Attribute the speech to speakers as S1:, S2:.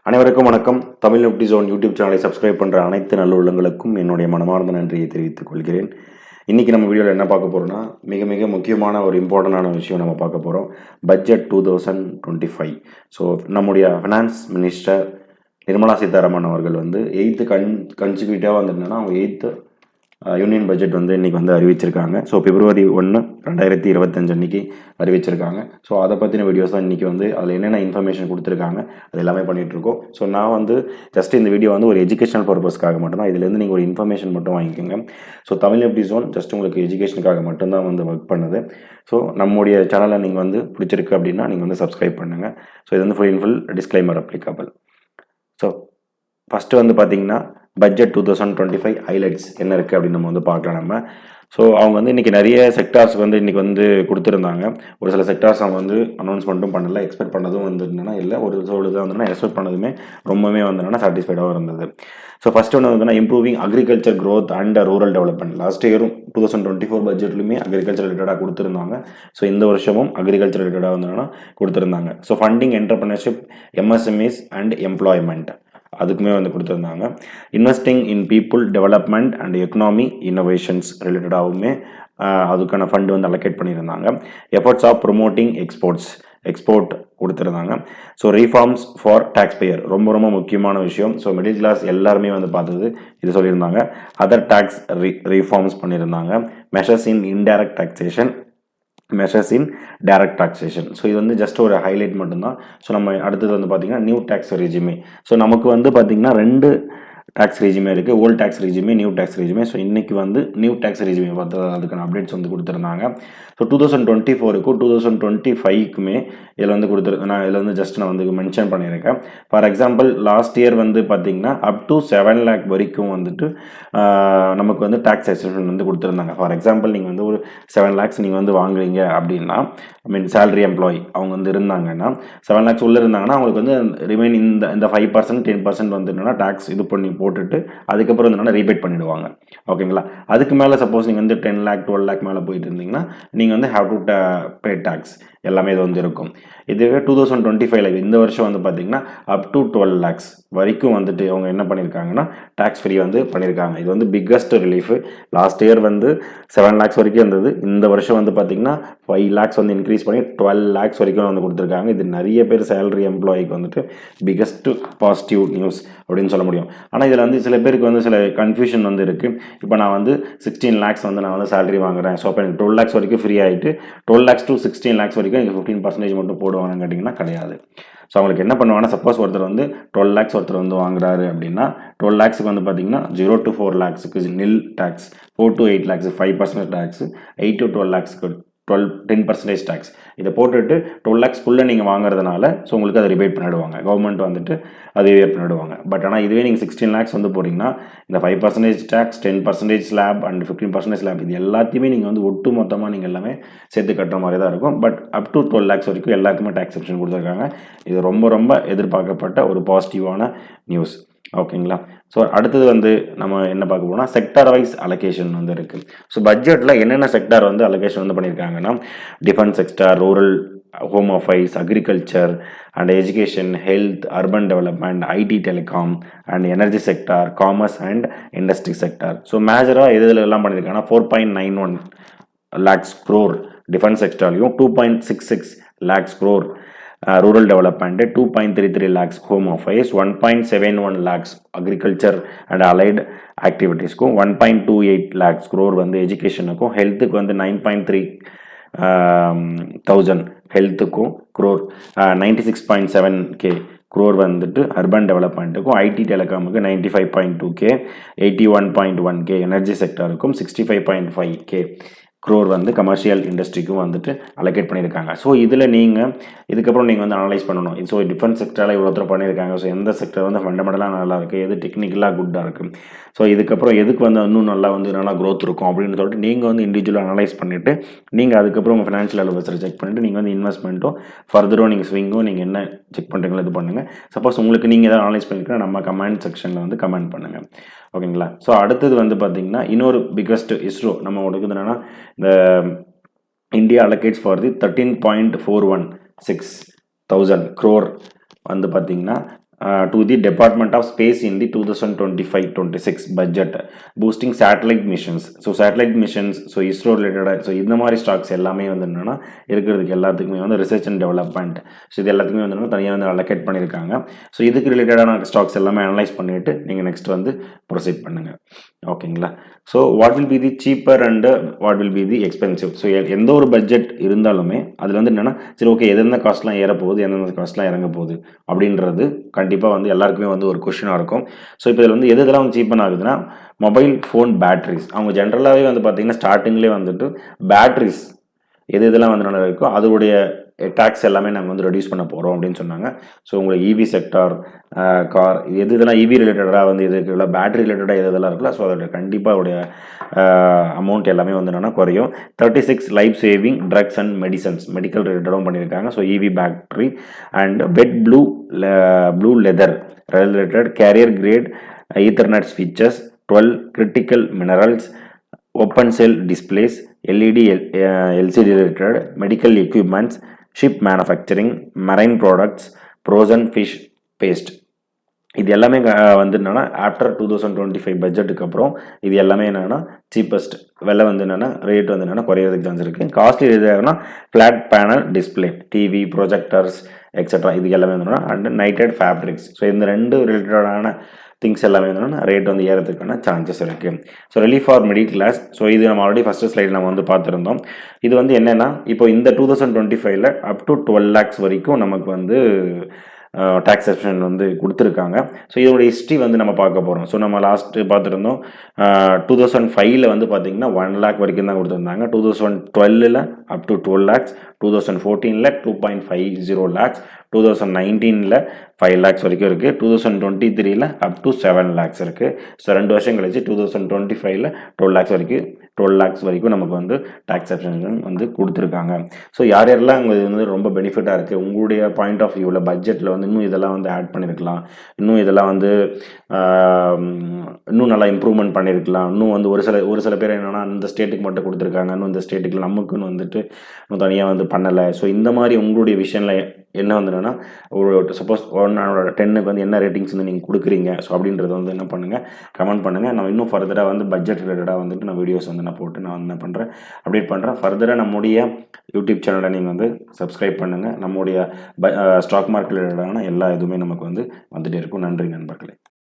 S1: அனைவருக்கும் வணக்கம். Tamil Nifty zone YouTube சேனலை சப்ஸ்கிரைப் பண்ணுற அனைத்து நல்ல உள்ளங்களுக்கும் என்னுடைய மனமார்ந்த நன்றியை தெரிவித்துக் கொள்கிறேன். இன்றைக்கி நம்ம வீடியோவில் என்ன பார்க்க போகிறோம்னா, மிக மிக முக்கியமான ஒரு இம்பார்ட்டண்டான விஷயம் நம்ம பார்க்க போகிறோம். பட்ஜெட் 2025. ஸோ நம்முடைய ஃபினான்ஸ் மினிஸ்டர் நிர்மலா சீதாராமன் அவர்கள் வந்து 8th கன்சிக்யூட்டிவாக வந்துருந்தேன்னா அவங்க 8th யூனியன் பட்ஜெட் வந்து இன்றைக்கி வந்து அறிவிச்சிருக்காங்க. ஸோ February 1, 2025 அன்றைக்கி அறிவிச்சிருக்காங்க. ஸோ அதை பற்றின வீடியோஸ் தான் இன்றைக்கி வந்து அதில் என்னென்ன இன்ஃபர்மேஷன் கொடுத்துருக்காங்க அது எல்லாமே பண்ணிகிட்ருக்கோம். ஸோ நான் வந்து ஜஸ்ட் இந்த வீடியோ வந்து ஒரு எஜுகேஷனல் பர்பஸ்க்காக மட்டும்தான், இதுலேருந்து நீங்கள் ஒரு இன்ஃபர்மேஷன் மட்டும் வாங்கிக்கோங்க. So Tamil Nifty zone just உங்களுக்கு எஜுகேஷனுக்காக மட்டும்தான் வந்து ஒர்க் பண்ணுது. ஸோ நம்முடைய சேனலை நீங்கள் வந்து பிடிச்சிருக்கு அப்படின்னா நீங்கள் வந்து சப்ஸ்கிரைப் பண்ணுங்கள். ஸோ இது வந்து full disclaimer applicable. So first வந்து பார்த்தீங்கன்னா பட்ஜெட் 2025 ஹைலைட்ஸ் என்ன இருக்குது அப்படின்னு நம்ம வந்து பார்க்கலாம் நம்ம. ஸோ அவங்க வந்து இன்றைக்கி நிறைய செக்டார்ஸ் வந்து இன்றைக்கி வந்து கொடுத்துருந்தாங்க. ஒரு சில செக்டார்ஸ் அவங்க வந்து அனௌன்ஸ்மெண்ட்டும் பண்ணலை, எக்ஸ்பெக்ட் பண்ணதும் வந்து என்னன்னா இல்லை, ஒரு தான் வந்து எக்ஸ்பெக்ட் பண்ணதுமே ரொம்பவே வந்து சாட்டிஸ்ஃபைடாகவும் இருந்தது. ஸோ ஃபஸ்ட்டு ஒன்று வந்து improving agriculture growth and rural development. Last இயரும் 2024 பட்ஜெட்லையுமே அக்ரிகல்ச்சர் ரிலேட்டடாக கொடுத்துருந்தாங்க. ஸோ இந்த வருஷமும் அக்ரிகல்ச்சர் ரிலேட்டடாக வந்து கொடுத்துருந்தாங்க. So funding entrepreneurship, MSMEs and employment அதுக்குமே வந்து கொடுத்துருந்தாங்க. Investing in people development and economy innovations ரிலேட்டடாகவுமே அதுக்கான ஃபண்டு வந்து அலோகேட் பண்ணியிருந்தாங்க. எஃபர்ட்ஸ் ஆஃப் ப்ரொமோட்டிங் எக்ஸ்போர்ட் கொடுத்துருந்தாங்க. So reforms for taxpayer ரொம்ப முக்கியமான விஷயம். ஸோ மிடில் கிளாஸ் எல்லாருமே வந்து பார்த்தது இது சொல்லியிருந்தாங்க. அதர் டேக்ஸ் ரீஃபார்ம்ஸ் பண்ணியிருந்தாங்க. மெஷர்ஸ் இன் இன்டைரக்ட் டாக்ஸேஷன், மெஷர்ஸ் இன் டைரக்ட் டாக்ஸேஷன். ஸோ இது வந்து ஜஸ்ட் ஒரு ஹைலைட் மட்டும்தான். ஸோ நம்ம அடுத்தது வந்து பார்த்திங்கன்னா நியூ டேக்ஸ் ரெஜிமே. ஸோ நமக்கு வந்து பார்த்திங்கன்னா 2 டேக்ஸ் ரெஜிமே இருக்குது, ஓல்டு டேக்ஸ் ரெஜிமே, நியூ டேக்ஸ் ரெஜிமே. ஸோ இன்றைக்கி வந்து நியூ டேக்ஸ் ரெஜிமே பார்த்து அதுக்கான அப்டேட்ஸ் வந்து கொடுத்துருந்தாங்க. ஸோ 2024க்கும் 2025க்குமே இதில் வந்து நான் இதில் வந்து ஜஸ்ட் நான் வந்து மென்ஷன் பண்ணியிருக்கேன். ஃபார் எக்ஸாம்பிள் லாஸ்ட் இயர் வந்து பார்த்திங்கன்னா அப் டு 7 lakh வரைக்கும் வந்துட்டு நமக்கு வந்து டேக்ஸ் எக்ஸம்ஷன் வந்து கொடுத்துருந்தாங்க. ஃபார் எக்ஸாம்பிள் நீங்கள் வந்து ஒரு 7 lakhs நீங்கள் வந்து வாங்குறீங்க அப்படின்னா, சேலரி எம்ப்ளாயி அவங்க வந்து இருந்தாங்கன்னா 7 lakhs உள்ளே இருந்தாங்கன்னா அவங்களுக்கு வந்து ரிமைன் இந்த 5% 10% வந்து என்னென்னா டேக்ஸ் இது பண்ணி போட்டுட்டு அதுக்கப்புறம் என்னென்னா ரீபேட் பண்ணிவிடுவாங்க. ஓகேங்களா? அதுக்கு மேலே சப்போஸ் நீங்கள் வந்து 10 lakh 12 lakh மேலே போயிட்டு இருந்தீங்கன்னா நீங்கள் வந்து ஹேவ் டு பே டேக்ஸ் எல்லாமே இது வந்து இருக்கும். இதுவே 2025 இந்த வருஷம் வந்து பார்த்தீங்கன்னா அப் டு 12 lakhs வரைக்கும் வந்துட்டு அவங்க என்ன பண்ணியிருக்காங்கன்னா டேக்ஸ் ஃப்ரீ வந்து பண்ணியிருக்காங்க. இது வந்து பிக்கஸ்ட் ரிலீஃப். லாஸ்ட் இயர் வந்து 7 lakhs வரைக்கும் இருந்தது. இந்த வருஷம் வந்து பார்த்தீங்கன்னா 5 lakhs வந்து இன்க்ரீஸ் பண்ணி 12 lakhs வரைக்கும் வந்து கொடுத்துருக்காங்க. இது நிறைய பேர் சேலரி எம்ப்ளாய்க்கு வந்துட்டு பிக்கஸ்ட் பாசிட்டிவ் நியூஸ் அப்படின்னு சொல்ல முடியும். ஆனால் இதில் வந்து சில பேருக்கு வந்து சில கன்ஃபியூஷன் வந்து இருக்குது. இப்போ நான் வந்து 16 lakhs வந்து நான் வந்து சேலரி வாங்குறேன். ஸோ அப்போ எனக்கு 12 lakhs வரைக்கும் ஃப்ரீ ஆகிட்டு 12 lakhs to 16 lakhs வரைக்கும் எனக்கு 15% மட்டும் போடுவாங்கன்னு கேட்டிங்கன்னா கிடையாது. ஸோ அவங்களுக்கு என்ன பண்ணுவாங்கன்னா, சப்போஸ் ஒருத்தர் வந்து 12 lakhs ஒருத்தர் வந்து வாங்குறாரு அப்படின்னா 12 lakhsக்கு வந்து பார்த்தீங்கன்னா 0 to 4 lakhsக்கு nil tax, 4 to 8 lakhs 5% tax, 8 to 12 lakhsக்கு 10% டேக்ஸ். இதை போட்டுட்டு 12 lakhsக்குள்ளே நீங்கள் வாங்குறதுனால ஸோ உங்களுக்கு அதை ரிபேட் பண்ணிவிடுவாங்க. கவர்மெண்ட் வந்துட்டு அதை ரிபேட் பண்ணிவிடுவாங்க. பட் ஆனால் இதுவே நீங்கள் 16 lakhs வந்து போட்டிங்கன்னா இந்த 5% டேக்ஸ், 10% ஸ்லாப் அண்ட் 15% ஸ்லாப் இது எல்லாத்தையுமே நீங்கள் வந்து ஒட்டு மொத்தமாக நீங்கள் எல்லாமே சேர்த்து கட்டுற மாதிரி தான் இருக்கும். பட் அப் டு 12 lakhs வரைக்கும் எல்லாருக்குமே டேக்ஸ் எக்ஸம்ஷன் கொடுத்துருக்காங்க. இது ரொம்ப எதிர்பார்க்கப்பட்ட ஒரு பாசிட்டிவான நியூஸ். ஓகேங்களா? ஸோ அடுத்தது வந்து நம்ம என்ன பார்க்க போனால் செக்டார் வைஸ் அலோகேஷன் வந்து இருக்குது. ஸோ பட்ஜெட்டில் என்னென்ன செக்டார் வந்து அலோகேஷன் வந்து பண்ணியிருக்காங்கன்னா, defence sector, rural, home affairs, agriculture and education, health, urban development, IT telecom and energy sector, commerce and industry sector. So மேஜராக எதுலாம் பண்ணியிருக்காங்கன்னா 4.91 lakhs crore டிஃபென்ஸ் செக்டார்லையும், 2.66 lakhs crore rural development, 2.33 lakhs home affairs, 1.71 lakhs agriculture and allied ஆக்டிவிட்டீஸ்க்கும், 1.28 lakhs crore வந்து எஜுகேஷனுக்கும், ஹெல்த்துக்கு வந்து 9.3 thousand ஹெல்த்துக்கும் crore, 96.7K crore வந்துட்டு அர்பன் டெவலப்மெண்ட்டுக்கும், ஐடி டெலிகாமுக்கு 95.2K, 81.1K எனர்ஜி செக்டாருக்கும், 65.5K crore வந்து கமர்ஷியல் இண்டஸ்ட்ரிக்கும் வந்துட்டு அலோகேட் பண்ணியிருக்காங்க. ஸோ இதில் நீங்கள் இதுக்கப்புறம் நீங்கள் வந்து அனலைஸ் பண்ணணும். ஸோ டிஃபென்ஸ் செக்டரில் இவ்வளோ தூரம் பண்ணியிருக்காங்க. ஸோ எந்த செக்டர் வந்து ஃபண்டமெண்டலாக நல்லா இருக்குது, எது டெக்னிக்கலாக குட்டாக இருக்குது, ஸோ இதுக்கப்புறம் எதுக்கு வந்து இன்னும் நல்லா க்ரோத் இருக்கும் அப்படின்னு சொல்லிட்டு நீங்கள் வந்து இண்டிவிஜுவலாக அனலைஸ் பண்ணிவிட்டு நீங்கள் அதுக்கப்புறம் உங்கள் ஃபினான்ஷியல் அட்வைசரை செக் பண்ணிவிட்டு நீங்கள் வந்து இன்வெஸ்ட்மெண்ட்டும் ஃபர்தரும் நீங்கள் ஸ்விங்கும் நீங்கள் என்ன செக் பண்ணுறீங்களோ இது பண்ணுங்கள். சப்போஸ் உங்களுக்கு நீங்கள் எதாவது அனலைஸ் பண்ணிக்கிறேன் நம்ம கமெண்ட் செக்ஷனில் வந்து கமெண்ட் பண்ணுங்கள். ஓகேங்களா? ஸோ அடுத்தது வந்து பார்த்திங்கன்னா இன்னொரு பிக்கஸ்ட் இஸ்ரோ நம்ம உனக்கு என்னென்னா இந்த India allocates for the 13.416 thousand crore வந்து பார்த்திங்கன்னா to the Department of Space in the 2025-26 budget, boosting satellite missions. So satellite missions, so ISRO ரிலேட்டடாக, ஸோ இந்த மாதிரி ஸ்டாக்ஸ் எல்லாமே வந்து என்னென்னா இருக்கிறதுக்கு எல்லாத்துக்குமே வந்து ரிசர்ச் அண்ட் டெவலப்மெண்ட், ஸோ இது எல்லாத்துக்குமே வந்து என்னன்னா தனியாக வந்து அலோகேட் பண்ணியிருக்காங்க. ஸோ இதுக்கு ரிலேட்டடான ஸ்டாக்ஸ் எல்லாமே அனலைஸ் பண்ணிவிட்டு நீங்கள் நெக்ஸ்ட் வந்து ப்ரொசீட் பண்ணுங்கள். ஓகேங்களா? So what will be the cheaper and what will be the expensive. So எந்த ஒரு பட்ஜெட் இருந்தாலுமே அதில் வந்து என்னென்னா சரி ஓகே எந்தெந்த காஸ்ட்லாம் ஏறப்போகுது, எந்தெந்த காஸ்ட்லாம் இறங்க போகுது அப்படின்றது கண்டிப்பாக வந்து எல்லாருக்குமே வந்து ஒரு கொஷினாக இருக்கும். ஸோ இப்போ இதில் வந்து எதெல்லாம் வந்து சீப்பன் ஆகுதுன்னா மொபைல் ஃபோன் பேட்ரிஸ். அவங்க ஜென்ரலாகவே வந்து பார்த்தீங்கன்னா ஸ்டார்டிங்லேயே வந்துட்டு பேட்ரிஸ் இதெல்லாம் வந்து நல்லா இருக்கோ அதோடைய டேக்ஸ் எல்லாமே நாங்கள் வந்து ரெடியூஸ் பண்ண போகிறோம் அப்படின்னு சொன்னாங்க. ஸோ உங்களுக்கு இவி செக்டார், கார், இதெல்லாம் இவி ரிலேட்டடாக வந்து இதுக்கு பேட்டரி ரிலேட்டடாக இதெல்லாம் இருக்குல்ல, ஸோ அதோட கண்டிப்பாக அதோடைய அமௌண்ட் எல்லாமே வந்து என்னென்னா குறையும். 36 life saving drugs and medical ரிலேட்டடும் பண்ணியிருக்காங்க. So EV battery and wet blue leather related carrier grade Ethernet ஸ்விட்சஸ், 12 critical minerals, open cell displays, LED, LCD related, medical equipments, ship manufacturing, marine products, frozen fish paste. இது எல்லாமே வந்து என்னென்னா after 2025 பட்ஜெட்டுக்கு அப்புறம் இது எல்லாமே என்னென்னா சீப்பஸ்ட் விலை வந்து என்னென்னா ரேட் வந்து என்னென்னா குறையிறதுக்கு சான்ஸ் இருக்குது. காஸ்ட்லி எதுனா flat panel display, TV, projectors extra இது எல்லாமே என்னென்னா அண்ட் நைட்டட் ஃபேப்ரிக்ஸ். ஸோ இந்த ரெண்டு ரிலேட்டடான திங்ஸ் எல்லாமே என்னென்னா ரேட் வந்து ஏறதுக்கான சான்சஸ் இருக்குது. So relief for middle class. So இது நம்ம ஆல்ரெடி ஃபஸ்ட்டு ஸ்லைட் நம்ம வந்து பார்த்துருந்தோம். இது வந்து என்னென்னா இப்போ இந்த 2025 அப் டு 12 lakhs வரைக்கும் நமக்கு வந்து டேக்ஸ் எக்ஸம்ஷன் வந்து கொடுத்துருக்காங்க. ஸோ இதோட ஹிஸ்ட்ரி வந்து நம்ம பார்க்க போகிறோம். ஸோ நம்ம லாஸ்ட்டு பார்த்துருந்தோம் 2005 வந்து பார்த்திங்கன்னா 1 lakh வரைக்கும் தான் கொடுத்துருந்தாங்க. 2012 up to 12 lakhs, 2014 2.50 lakhs, 2019 5 lakhs வரைக்கும் இருக்குது, 2023 அப் டு 7 lakhs இருக்குது. ஸோ 2 வருஷம் கழிச்சு 2025 12 lakhs வரைக்கும் நமக்கு வந்து டேக்ஸ் எக்ஸம்ஷன் வந்து கொடுத்துருக்காங்க. ஸோ யாரெல்லாம் இது வந்து ரொம்ப பெனிஃபிட்டாக இருக்குது உங்களுடைய பாயிண்ட் ஆஃப் வியூவில் பட்ஜெட்டில் வந்து இன்னும் இதெல்லாம் வந்து ஆட் பண்ணியிருக்கலாம், இன்னும் இதெல்லாம் வந்து இன்னும் நல்லா இம்ப்ரூவ்மெண்ட் பண்ணியிருக்கலாம், இன்னும் வந்து ஒரு சில பேர் என்னென்னா அந்த ஸ்டேட்டுக்கு மட்டும் கொடுத்துருக்காங்க, இன்னும் இந்த ஸ்டேட்டுக்கு நமக்குன்னு வந்துட்டு இன்னும் தனியாக வந்து பண்ணலை. ஸோ இந்த மாதிரி உங்களுடைய விஷயத்தில் என்ன வந்து என்னென்னா ஒரு சப்போஸ் 10க்கு வந்து என்ன ரேட்டிங்ஸ் வந்து நீங்கள் கொடுக்குறீங்க ஸோ அப்படின்றத வந்து என்ன பண்ணுங்கள், கமெண்ட் பண்ணுங்கள். நான் இன்னும் ஃபர்தராக வந்து பட்ஜெட் ரிலேட்டடாக வந்துட்டு நான் வீடியோஸ் வந்து நான் போட்டு நான் என்ன பண்ணுறேன் அப்டேட் பண்ணுறேன். ஃபர்தராக நம்முடைய யூடியூப் சேனலை நீங்கள் வந்து சப்ஸ்கிரைப் பண்ணுங்கள். நம்முடைய ஸ்டாக் மார்க்கெட் ரிலேட்டடான எல்லா இதுவுமே நமக்கு வந்து வந்துகிட்டே இருக்கும். நன்றி நண்பர்களே.